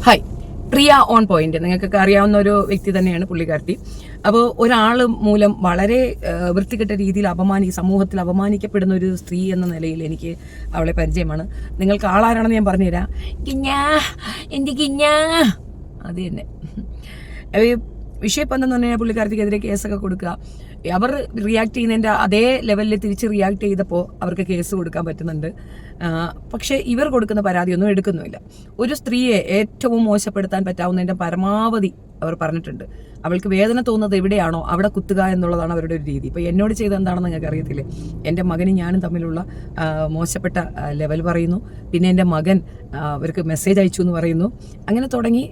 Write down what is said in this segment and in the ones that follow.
Hi, Priya on point. നിങ്ങൾക്കൊക്കെ അറിയാവുന്ന ഒരു വ്യക്തി തന്നെയാണ് പുള്ളിക്കാരത്തി. അപ്പോൾ ഒരാൾ മൂലം വളരെ വൃത്തികെട്ട രീതിയിൽ സമൂഹത്തിൽ അപമാനിക്കപ്പെടുന്ന ഒരു സ്ത്രീ എന്ന നിലയിൽ എനിക്ക് അവളെ പരിചയമാണ്. നിങ്ങൾക്ക് ആളാരാണെന്ന് ഞാൻ പറഞ്ഞുതരാം. കിഞ്ഞാ എൻ്റെ കിഞ്ഞാ, അത് തന്നെ. വിഷയം ഇപ്പം എന്താണെന്ന് പറഞ്ഞാൽ പുള്ളിക്കാരത്തിക്കെതിരെ കേസൊക്കെ കൊടുക്കുക. അവർ റിയാക്ട് ചെയ്യുന്നതിൻ്റെ അതേ ലെവലിൽ തിരിച്ച് റിയാക്ട് ചെയ്തപ്പോൾ അവർക്ക് കേസ് കൊടുക്കാൻ പറ്റുന്നുണ്ട്. പക്ഷേ ഇവർ കൊടുക്കുന്ന പരാതിയൊന്നും എടുക്കുന്നുമില്ല. ഒരു സ്ത്രീയെ ഏറ്റവും മോശപ്പെടുത്താൻ പറ്റാവുന്നതിൻ്റെ പരമാവധി അവർ പറഞ്ഞിട്ടുണ്ട്. അവൾക്ക് വേദന തോന്നുന്നത് എവിടെയാണോ അവിടെ കുത്തുക എന്നുള്ളതാണ് അവരുടെ ഒരു രീതി. ഇപ്പോൾ എന്നോട് ചെയ്ത് എന്താണെന്ന് നിങ്ങൾക്ക് അറിയത്തില്ലേ? എൻ്റെ മകനും ഞാനും തമ്മിലുള്ള മോശപ്പെട്ട ലെവൽ പറയുന്നു. പിന്നെ എൻ്റെ മകൻ അവർക്ക് മെസ്സേജ് അയച്ചു എന്ന് പറയുന്നു. അങ്ങനെ തുടങ്ങി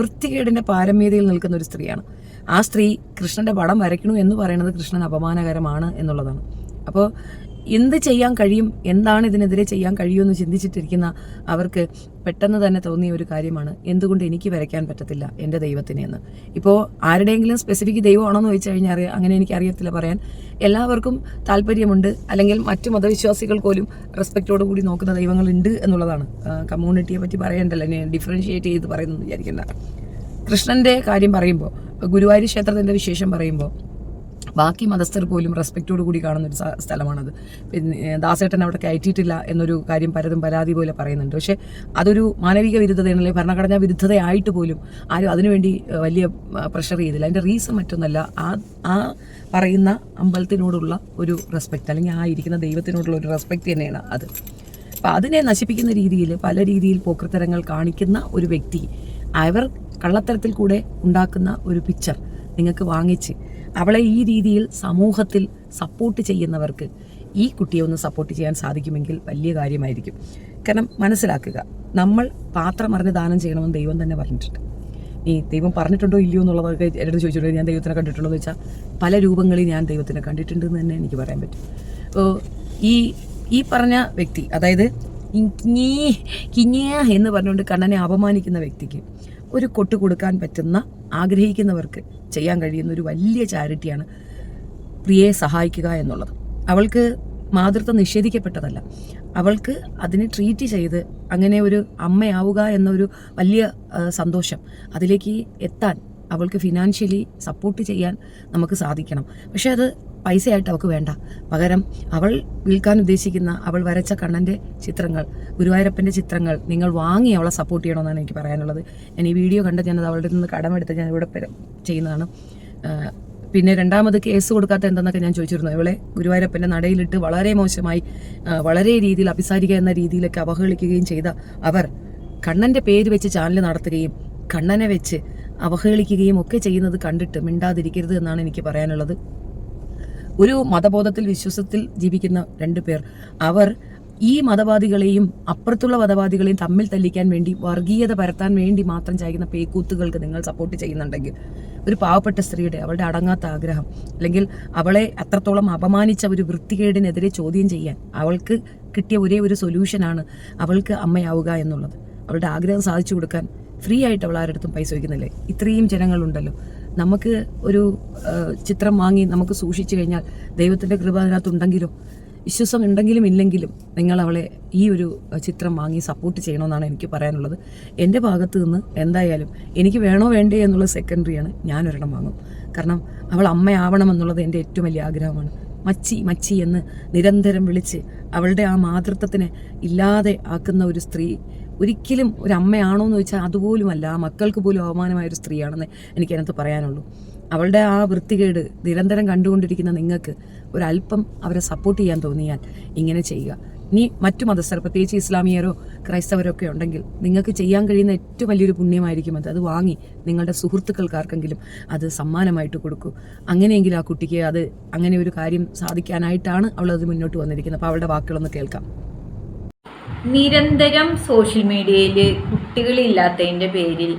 വൃത്തികേടിൻ്റെ പാരമ്യതയിൽ നിൽക്കുന്ന ഒരു സ്ത്രീയാണ്. ആ സ്ത്രീ കൃഷ്ണൻ്റെ പടം വരയ്ക്കണു എന്ന് പറയുന്നത് കൃഷ്ണൻ അപമാനകരമാണ് എന്നുള്ളതാണ്. അപ്പോൾ എന്ത് ചെയ്യാൻ കഴിയും, എന്താണ് ഇതിനെതിരെ ചെയ്യാൻ കഴിയുമെന്ന് ചിന്തിച്ചിട്ടിരിക്കുന്ന അവർക്ക് പെട്ടെന്ന് തന്നെ തോന്നിയ ഒരു കാര്യമാണ്, എന്തുകൊണ്ട് എനിക്ക് വരയ്ക്കാൻ പറ്റത്തില്ല എൻ്റെ ദൈവത്തിനെ എന്ന്. ഇപ്പോൾ ആരുടെയെങ്കിലും സ്പെസിഫിക് ദൈവമാണോ എന്ന് ചോദിച്ചു കഴിഞ്ഞാൽ അങ്ങനെ എനിക്കറിയത്തില്ല പറയാൻ. എല്ലാവർക്കും താല്പര്യമുണ്ട്, അല്ലെങ്കിൽ മറ്റു മതവിശ്വാസികൾ പോലും റെസ്പെക്റ്റോടു കൂടി നോക്കുന്ന ദൈവങ്ങളുണ്ട് എന്നുള്ളതാണ്. കമ്മ്യൂണിറ്റിയെ പറ്റി പറയണ്ടല്ലോ, എന്നെ ഡിഫറൻഷിയേറ്റ് ചെയ്ത് പറയുന്നു വിചാരിക്കേണ്ട. കൃഷ്ണൻ്റെ കാര്യം പറയുമ്പോൾ, ഗുരുവായൂർ ക്ഷേത്രത്തിൻ്റെ വിശേഷം പറയുമ്പോൾ ബാക്കി മതസ്ഥർ പോലും റെസ്പെക്റ്റോടു കൂടി കാണുന്നൊരു സ്ഥലമാണത്. പിന്നെ ദാസേട്ടൻ അവിടെ കയറ്റിയിട്ടില്ല എന്നൊരു കാര്യം പലതും പരാതി പോലെ പറയുന്നുണ്ട്. പക്ഷേ അതൊരു മാനവിക വിരുദ്ധതയാണല്ലേ, ഭരണഘടനാ വിരുദ്ധതയായിട്ട് പോലും ആരും അതിനുവേണ്ടി വലിയ പ്രഷർ ചെയ്തില്ല. അതിൻ്റെ റീസൺ മറ്റൊന്നല്ല, ആ പറയുന്ന അമ്പലത്തിനോടുള്ള ഒരു റെസ്പെക്റ്റ്, അല്ലെങ്കിൽ ആ ഇരിക്കുന്ന ദൈവത്തിനോടുള്ള ഒരു റെസ്പെക്റ്റ് തന്നെയാണ് അത്. അപ്പം അതിനെ നശിപ്പിക്കുന്ന രീതിയിൽ പല രീതിയിൽ പോക്രിത്തരങ്ങൾ കാണിക്കുന്ന ഒരു വ്യക്തി, അവർ കള്ളത്തരത്തിൽ കൂടെ ഉണ്ടാക്കുന്ന ഒരു പിക്ചർ നിങ്ങൾക്ക് വാങ്ങിച്ച് അവളെ ഈ രീതിയിൽ സമൂഹത്തിൽ സപ്പോർട്ട് ചെയ്യുന്നവർക്ക് ഈ കുട്ടിയെ ഒന്ന് സപ്പോർട്ട് ചെയ്യാൻ സാധിക്കുമെങ്കിൽ വലിയ കാര്യമായിരിക്കും. കാരണം മനസ്സിലാക്കുക, നമ്മൾ പാത്രം അറിഞ്ഞ് ദാനം ചെയ്യണമെന്ന് ദൈവം തന്നെ പറഞ്ഞിട്ടുണ്ട്. ഈ ദൈവം പറഞ്ഞിട്ടുണ്ടോ ഇല്ലയോ എന്നുള്ളതൊക്കെ എന്നോട് ചോദിച്ചിട്ടുണ്ട്. ഞാൻ ദൈവത്തിനെ കണ്ടിട്ടുണ്ടോ എന്ന് വെച്ചാൽ പല രൂപങ്ങളിൽ ഞാൻ ദൈവത്തിനെ കണ്ടിട്ടുണ്ടെന്ന് തന്നെ എനിക്ക് പറയാൻ പറ്റും. അപ്പോൾ ഈ പറഞ്ഞ വ്യക്തി, അതായത് കിഞ്ഞ എന്ന് പറഞ്ഞുകൊണ്ട് കണ്ണനെ അപമാനിക്കുന്ന വ്യക്തിക്ക് ഒരു കൊട്ട് കൊടുക്കാൻ പറ്റുന്ന, ആഗ്രഹിക്കുന്നവർക്ക് ചെയ്യാൻ കഴിയുന്ന ഒരു വലിയ ചാരിറ്റിയാണ് പ്രിയയെ സഹായിക്കുക എന്നുള്ളത്. അവൾക്ക് മാതൃത്വം നിഷേധിക്കപ്പെട്ടതല്ല, അവൾക്ക് അതിനെ ട്രീറ്റ് ചെയ്ത് അങ്ങനെ ഒരു അമ്മയാവുക എന്നൊരു വലിയ സന്തോഷം, അതിലേക്ക് എത്താൻ അവൾക്ക് ഫിനാൻഷ്യലി സപ്പോർട്ട് ചെയ്യാൻ നമുക്ക് സാധിക്കണം. പക്ഷെ അത് പൈസയായിട്ട് അവൾക്ക് വേണ്ട. പകരം അവൾ വിൽക്കാൻ ഉദ്ദേശിക്കുന്ന, അവൾ വരച്ച കണ്ണൻ്റെ ചിത്രങ്ങൾ, ഗുരുവായൂരപ്പൻ്റെ ചിത്രങ്ങൾ നിങ്ങൾ വാങ്ങി അവളെ സപ്പോർട്ട് ചെയ്യണമെന്നാണ് എനിക്ക് പറയാനുള്ളത്. ഞാൻ ഈ വീഡിയോ കണ്ട് ഞാനത് അവളുടെ നിന്ന് കടമെടുത്ത് ഞാൻ ഇവിടെ ചെയ്യുന്നതാണ്. പിന്നെ രണ്ടാമത് കേസ് കൊടുക്കാത്ത എന്തെന്നൊക്കെ ഞാൻ ചോദിച്ചിരുന്നു. ഇവളെ ഗുരുവായൂരപ്പൻ്റെ നടയിലിട്ട് വളരെ മോശമായി, വളരെ രീതിയിൽ അഭിസാരിക എന്ന രീതിയിലൊക്കെ അവഹേളിക്കുകയും ചെയ്ത അവർ കണ്ണൻ്റെ പേര് വെച്ച് ചാനൽ നടത്തുകയും കണ്ണനെ വെച്ച് അവഹേളിക്കുകയും ഒക്കെ ചെയ്യുന്നത് കണ്ടിട്ട് മിണ്ടാതിരിക്കരുത് എന്നാണ് എനിക്ക് പറയാനുള്ളത്. ഒരു മതബോധത്തിൽ, വിശ്വാസത്തിൽ ജീവിക്കുന്ന 2 പേർ, അവർ ഈ മതവാദികളെയും അപ്പുറത്തുള്ള മതവാദികളെയും തമ്മിൽ തല്ലിക്കാൻ വേണ്ടി, വർഗീയത പരത്താൻ വേണ്ടി മാത്രം ചെയ്യുന്ന പേക്കൂത്തുകൾക്ക് നിങ്ങൾ സപ്പോർട്ട് ചെയ്യുന്നുണ്ടെങ്കിൽ, ഒരു പാവപ്പെട്ട സ്ത്രീയുടെ, അവളുടെ അടങ്ങാത്ത ആഗ്രഹം, അല്ലെങ്കിൽ അവളെ അത്രത്തോളം അപമാനിച്ച ഒരു വൃത്തികേടിനെതിരെ ചോദ്യം ചെയ്യാൻ അവൾക്ക് കിട്ടിയ ഒരേ ഒരു സൊല്യൂഷനാണ് അവൾക്ക് അമ്മയാവുക എന്നുള്ളത്. അവളുടെ ആഗ്രഹം സാധിച്ചു കൊടുക്കാൻ ഫ്രീ ആയിട്ട് അവൾ ആരുടെ പൈസ വയ്ക്കുന്നില്ലേ? ഇത്രയും ജനങ്ങളുണ്ടല്ലോ. നമുക്ക് ഒരു ചിത്രം വാങ്ങി നമുക്ക് സൂക്ഷിച്ചു കഴിഞ്ഞാൽ ദൈവത്തിൻ്റെ കൃപ അതിനകത്തുണ്ടെങ്കിലും, വിശ്വാസം ഉണ്ടെങ്കിലും ഇല്ലെങ്കിലും, നിങ്ങൾ അവളെ ഈ ഒരു ചിത്രം വാങ്ങി സപ്പോർട്ട് ചെയ്യണമെന്നാണ് എനിക്ക് പറയാനുള്ളത്. എൻ്റെ ഭാഗത്ത് നിന്ന് എന്തായാലും എനിക്ക് വേണോ വേണ്ടേ എന്നുള്ളത് സെക്കൻഡറിയാണ്. ഞാനൊരെണ്ണം വാങ്ങും. കാരണം അവൾ അമ്മയാവണമെന്നുള്ളത് എൻ്റെ ഏറ്റവും വലിയ ആഗ്രഹമാണ്. മച്ചി മച്ചി എന്ന് നിരന്തരം വിളിച്ച് അവളുടെ ആ മാതൃത്വത്തിനെ ഇല്ലാതെ ആക്കുന്ന ഒരു സ്ത്രീ ഒരിക്കലും ഒരു അമ്മയാണോ എന്ന് ചോദിച്ചാൽ അതുപോലുമല്ല, ആ മക്കൾക്ക് പോലും അവമാനമായൊരു സ്ത്രീയാണെന്ന് എനിക്കതിനകത്ത് പറയാനുള്ളൂ. അവളുടെ ആ വൃത്തികേട് നിരന്തരം കണ്ടുകൊണ്ടിരിക്കുന്ന നിങ്ങൾക്ക് ഒരല്പം അവരെ സപ്പോർട്ട് ചെയ്യാൻ തോന്നിയാൽ ഇങ്ങനെ ചെയ്യുക. ഇനി മറ്റു മതസ്ഥർ, പ്രത്യേകിച്ച് ഇസ്ലാമിയരോ ക്രൈസ്തവരോ ഒക്കെ ഉണ്ടെങ്കിൽ നിങ്ങൾക്ക് ചെയ്യാൻ കഴിയുന്ന ഏറ്റവും വലിയൊരു പുണ്യമായിരിക്കും അത് വാങ്ങി നിങ്ങളുടെ സുഹൃത്തുക്കൾക്കാർക്കെങ്കിലും അത് സമ്മാനമായിട്ട് കൊടുക്കൂ. അങ്ങനെയെങ്കിൽ ആ കുട്ടിക്ക് അത് അങ്ങനെ ഒരു കാര്യം സാധിക്കാനായിട്ടാണ് അവളത് മുന്നോട്ട് വന്നിരിക്കുന്നത്. അപ്പോൾ അവളുടെ വാക്കുകളൊന്ന് കേൾക്കാം. നിരന്തരം സോഷ്യൽ മീഡിയയിൽ കുട്ടികളില്ലാത്തതിൻ്റെ പേരിൽ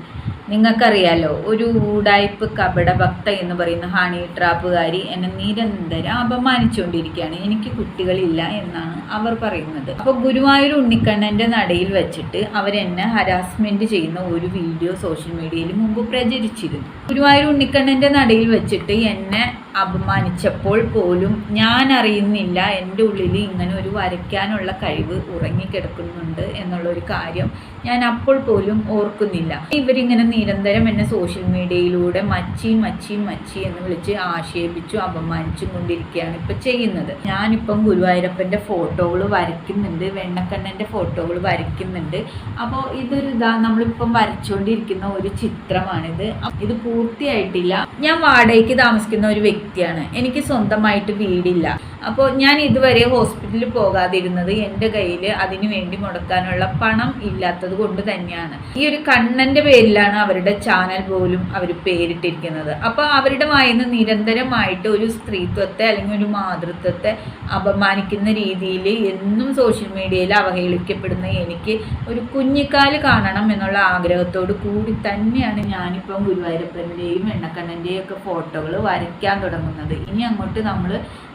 നിങ്ങൾക്കറിയാലോ, ഒരു ഊടായ്പ് കപട ഭക്ത എന്ന് പറയുന്ന ഹണി ട്രാപ്പുകാരി എന്നെ നിരന്തരം അപമാനിച്ചുകൊണ്ടിരിക്കുകയാണ്. എനിക്ക് കുട്ടികളില്ല എന്നാണ് അവർ പറയുന്നത്. അപ്പോൾ ഗുരുവായൂർ ഉണ്ണിക്കണ്ണൻ്റെ നടയിൽ വെച്ചിട്ട് അവരെന്നെ ഹരാസ്മെൻറ്റ് ചെയ്യുന്ന ഒരു വീഡിയോ സോഷ്യൽ മീഡിയയിൽ മുമ്പ് പ്രചരിച്ചിരുന്നു. ഗുരുവായൂർ ഉണ്ണിക്കണ്ണൻ്റെ നടയിൽ വെച്ചിട്ട് എന്നെ അപമാനിച്ചപ്പോൾ പോലും ഞാൻ അറിയുന്നില്ല എൻ്റെ ഉള്ളിൽ ഇങ്ങനെ ഒരു വരയ്ക്കാനുള്ള കഴിവ് ഉറങ്ങിക്കിടക്കുന്നുണ്ട് എന്നുള്ളൊരു കാര്യം ഞാൻ അപ്പോൾ പോലും ഓർക്കുന്നില്ല. ഇവരിങ്ങനെ നിരന്തരം എന്നെ സോഷ്യൽ മീഡിയയിലൂടെ മച്ചി മച്ചി മച്ചി എന്ന് വിളിച്ച് ആക്ഷേപിച്ചു അപമാനിച്ചും കൊണ്ടിരിക്കുകയാണ് ഇപ്പം ചെയ്യുന്നത്. ഞാനിപ്പം ഗുരുവായൂരപ്പൻ്റെ ഫോട്ടോകൾ വരയ്ക്കുന്നുണ്ട്, വെണ്ണക്കണ്ണൻ്റെ ഫോട്ടോകൾ വരയ്ക്കുന്നുണ്ട്. അപ്പോൾ ഇതൊരു നമ്മളിപ്പം വരച്ചുകൊണ്ടിരിക്കുന്ന ഒരു ചിത്രമാണിത്. ഇത് പൂർത്തിയായിട്ടില്ല. ഞാൻ വാടകയ്ക്ക് താമസിക്കുന്ന ഒരു വ്യക്തിയാണ്. എനിക്ക് സ്വന്തമായിട്ട് വീടില്ല. അപ്പോൾ ഞാൻ ഇതുവരെ ഹോസ്പിറ്റലിൽ പോകാതിരുന്നത് എൻ്റെ കയ്യിൽ അതിനു വേണ്ടി മുടക്കാനുള്ള പണം ഇല്ലാത്തത് കൊണ്ട് തന്നെയാണ്. ഈ ഒരു കണ്ണൻ്റെ പേരിലാണ് അവരുടെ ചാനൽ പോലും അവർ പേരിട്ടിരിക്കുന്നത്. അപ്പോൾ അവരുടെ വായിന്ന് നിരന്തരമായിട്ട് ഒരു സ്ത്രീത്വത്തെ അല്ലെങ്കിൽ ഒരു മാതൃത്വത്തെ അപമാനിക്കുന്ന രീതിയിൽ എന്നും സോഷ്യൽ മീഡിയയിൽ അവഹേളിക്കപ്പെടുന്ന എനിക്ക് ഒരു കുഞ്ഞിക്കാല് കാണണം എന്നുള്ള ആഗ്രഹത്തോട് കൂടി തന്നെയാണ് ഞാനിപ്പം ഗുരുവായൂരപ്പൻ്റെയും വെണ്ണക്കണ്ണൻ്റെയും ഒക്കെ ഫോട്ടോകൾ വരയ്ക്കാൻ തുടങ്ങുന്നത്. ഇനി അങ്ങോട്ട് നമ്മൾ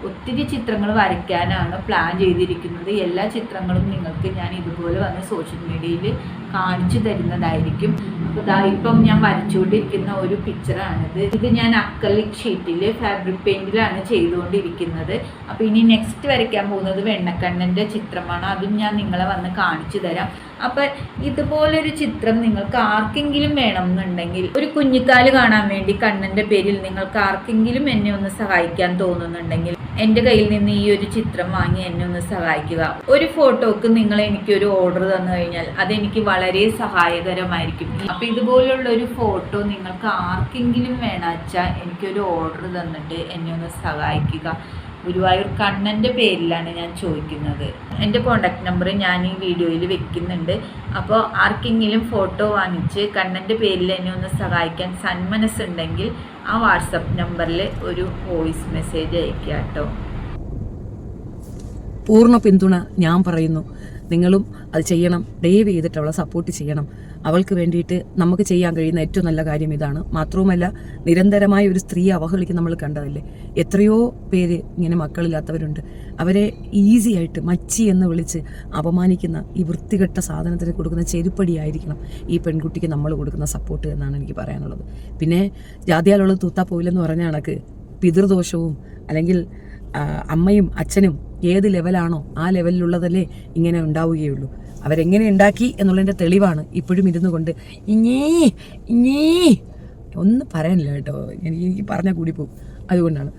ഒത്തിരി ചിത്രങ്ങൾ വരയ്ക്കാനാണ് പ്ലാൻ ചെയ്തിരിക്കുന്നത്. എല്ലാ ചിത്രങ്ങളും നിങ്ങൾക്ക് ഞാൻ ഇതുപോലെ വന്ന് സോഷ്യൽ മീഡിയയിൽ കാണിച്ചു തരുന്നതായിരിക്കും. അപ്പോൾ ഇപ്പം ഞാൻ വരച്ചുകൊണ്ടിരിക്കുന്ന ഒരു പിക്ചറാണിത്. ഇത് ഞാൻ അക്രലിക് ഷീറ്റിൽ ഫാബ്രിക് പെയിൻറ്റിലാണ് ചെയ്തുകൊണ്ടിരിക്കുന്നത്. അപ്പോൾ ഇനി നെക്സ്റ്റ് വരയ്ക്കാൻ പോകുന്നത് വെണ്ണക്കണ്ണൻ്റെ ചിത്രമാണ്. അതും ഞാൻ നിങ്ങളെ വന്ന് കാണിച്ചു തരാം. അപ്പം ഇതുപോലൊരു ചിത്രം നിങ്ങൾക്ക് ആർക്കെങ്കിലും വേണമെന്നുണ്ടെങ്കിൽ, ഒരു കുഞ്ഞിക്കാല് കാണാൻ വേണ്ടി കണ്ണൻ്റെ പേരിൽ നിങ്ങൾക്ക് ആർക്കെങ്കിലും എന്നെ ഒന്ന് സഹായിക്കാൻ തോന്നുന്നുണ്ടെങ്കിൽ എൻ്റെ കയ്യിൽ നിന്ന് ഈ ഒരു ചിത്രം വാങ്ങി എന്നെ ഒന്ന് സഹായിക്കുക. ഒരു ഫോട്ടോക്ക് നിങ്ങൾ എനിക്കൊരു ഓർഡർ തന്നു കഴിഞ്ഞാൽ അതെനിക്ക് വളരെ സഹായകരമായിരിക്കും. അപ്പം ഇതുപോലുള്ള ഒരു ഫോട്ടോ നിങ്ങൾക്ക് ആർക്കെങ്കിലും വേണമെച്ചാൽ എനിക്കൊരു ഓർഡർ തന്നിട്ട് എന്നെ ഒന്ന് സഹായിക്കുക. ഗുരുവായൂർ കണ്ണൻ്റെ പേരിലാണ് ഞാൻ ചോദിക്കുന്നത്. എൻ്റെ കോൺടാക്ട് നമ്പർ ഞാൻ ഈ വീഡിയോയിൽ വെക്കുന്നുണ്ട്. അപ്പോൾ ആർക്കെങ്കിലും ഫോട്ടോ വാങ്ങിച്ച് കണ്ണൻ്റെ പേരിൽ എന്നെ ഒന്ന് സഹായിക്കാൻ സന്മനസ്സുണ്ടെങ്കിൽ ആ വാട്സപ്പ് നമ്പറിൽ ഒരു വോയിസ് മെസ്സേജ് അയക്കുക കേട്ടോ. പൂർണ്ണ പിന്തുണ ഞാൻ പറയുന്നു. നിങ്ങളും അത് ചെയ്യണം. ദയവ് ചെയ്തിട്ട് അവളെ സപ്പോർട്ട് ചെയ്യണം. അവൾക്ക് വേണ്ടിയിട്ട് നമുക്ക് ചെയ്യാൻ കഴിയുന്ന ഏറ്റവും നല്ല കാര്യം ഇതാണ്. മാത്രവുമല്ല, നിരന്തരമായ ഒരു സ്ത്രീയെ അവഹേളിക്കുന്ന നമ്മൾ കണ്ടതല്ലേ. എത്രയോ പേര് ഇങ്ങനെ മക്കളില്ലാത്തവരുണ്ട്. അവരെ ഈസി ആയിട്ട് മച്ചി എന്ന് വിളിച്ച് അപമാനിക്കുന്ന ഈ വൃത്തികെട്ട സാധനത്തിന് കൊടുക്കുന്ന ചെരുപ്പടിയായിരിക്കണം ഈ പെൺകുട്ടിക്ക് നമ്മൾ കൊടുക്കുന്ന സപ്പോർട്ട് എന്നാണ് എനിക്ക് പറയാനുള്ളത്. പിന്നെ ജാതിയാലുള്ളത് തൂത്താ പോയില്ലെന്ന് പറഞ്ഞ കണക്ക് പിതൃദോഷവും അല്ലെങ്കിൽ അമ്മയും അച്ഛനും ഏത് ലെവലാണോ ആ ലെവലിലുള്ളതല്ലേ ഇങ്ങനെ ഉണ്ടാവുകയുള്ളൂ. അവരെങ്ങനെ ഉണ്ടാക്കി എന്നുള്ളതിൻ്റെ തെളിവാണ് ഇപ്പോഴും ഇരുന്നു കൊണ്ട് ഇങ്ങേ ഒന്നും പറയാനില്ല കേട്ടോ. എനിക്ക് പറഞ്ഞാൽ കൂടി പോകും. അതുകൊണ്ടാണ്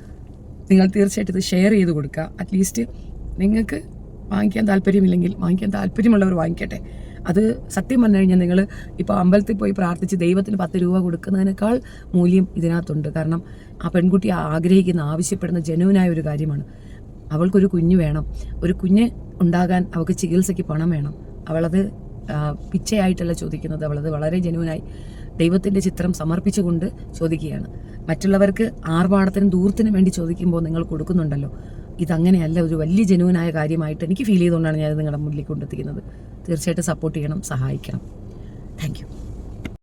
നിങ്ങൾ തീർച്ചയായിട്ടും ഇത് ഷെയർ ചെയ്ത് കൊടുക്കുക. അറ്റ്ലീസ്റ്റ് നിങ്ങൾക്ക് വാങ്ങിക്കാൻ താല്പര്യമില്ലെങ്കിൽ വാങ്ങിക്കാൻ താല്പര്യമുള്ളവർ വാങ്ങിക്കട്ടെ. അത് സത്യം പറഞ്ഞു കഴിഞ്ഞാൽ നിങ്ങൾ ഇപ്പോൾ അമ്പലത്തിൽ പോയി പ്രാർത്ഥിച്ച് ദൈവത്തിന് 10 രൂപ കൊടുക്കുന്നതിനേക്കാൾ മൂല്യം ഇതിനകത്തുണ്ട്. കാരണം ആ പെൺകുട്ടി ആഗ്രഹിക്കുന്ന ആവശ്യപ്പെടുന്ന ജനുവിനായ ഒരു കാര്യമാണ്. അവൾക്കൊരു കുഞ്ഞ് വേണം. ഒരു കുഞ്ഞ് ഉണ്ടാകാൻ അവൾക്ക് ചികിത്സയ്ക്ക് പണം വേണം. അവളത് പിച്ചയായിട്ടല്ല ചോദിക്കുന്നത്. അവളത് വളരെ ജനുവിനായി ദൈവത്തിൻ്റെ ചിത്രം സമർപ്പിച്ചുകൊണ്ട് ചോദിക്കുകയാണ്. മറ്റുള്ളവർക്ക് ആർഭാടത്തിനും ദൂരത്തിനും വേണ്ടി ചോദിക്കുമ്പോൾ നിങ്ങൾ കൊടുക്കുന്നുണ്ടല്ലോ. ഇതങ്ങനെയല്ല, ഒരു വലിയ ജനുവിനായ കാര്യമായിട്ട് എനിക്ക് ഫീൽ ചെയ്തുകൊണ്ടാണ് ഞാൻ നിങ്ങളുടെ മുന്നിൽ കൊണ്ടെത്തിക്കുന്നത്. തീർച്ചയായിട്ടും സപ്പോർട്ട് ചെയ്യണം, സഹായിക്കണം. Thank you.